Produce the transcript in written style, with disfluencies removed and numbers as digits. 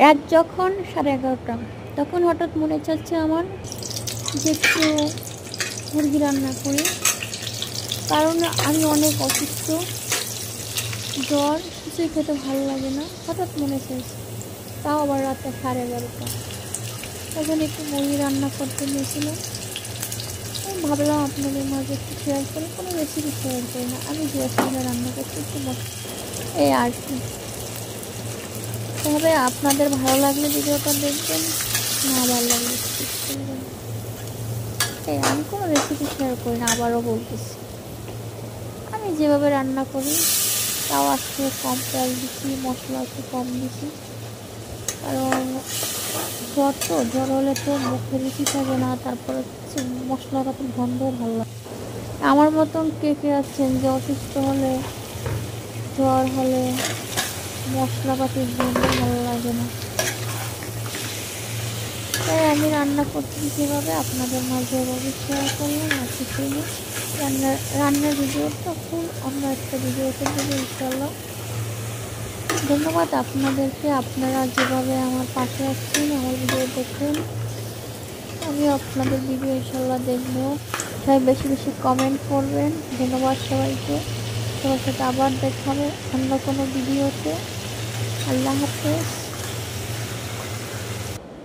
রাত যখন 11:30, তখন হঠাৎ মনে চাচ্ছে আমার যে একটু মুরগি রান্না করি, কারণ আমি অনেক অসুস্থ, জ্বর, কিছুই খেতে ভালো লাগে না। হঠাৎ মনে চাইছে, তাও আবার রাতে 11:30। তখন একটু মুরগি রান্না করতে নিয়েছিলাম। আমি ভাবলাম আপনাদের মাঝে একটু শেয়ার করি, কোনো রেসিপি শেয়ার করি না, আমি যেভাবে রান্না করতে একটু এই আর কি। তবে আপনাদের ভালো লাগলে ভিডিওটা দেখবেন, না ভালো লাগলে স্কিপ করবেন। এই আমি কোনো রেসিপি শেয়ার করি না, আবারও বলতেছি। আমি যেভাবে রান্না করি, তাও আজকে কম তেল দিচ্ছি, মশলা একটু কম দিচ্ছি, কারণ জ্বর হলে তো মুখে রুচি থাকে না, তারপরে মশলাটা তো গন্ধও ভালো লাগে। আমার মতন কে কে আছেন যে অসুস্থ হলে, জ্বর হলে মশলাপাতির গন্ধ ভালো লাগে না? তাই আমি রান্না করছি কীভাবে আপনাদের মাঝে এভাবে শেয়ার করলাম, আর কিছুই না। রান্নার ভিডিওটা ফুল অন্য একটা ভিডিওতে দেবো ইনশাল্লাহ। ধন্যবাদ আপনাদেরকে, আপনারা যেভাবে আমার পাশে আসছেন, আমার ভিডিও দেখুন, আমি আপনাদের ভিডিও ইনশাল্লাহ দেখবো। সবাই বেশি বেশি কমেন্ট করবেন। ধন্যবাদ সবাইকে। সবার সাথে আবার দেখা হবে অন্য কোনো ভিডিওতে। আল্লাহ হাফেজ।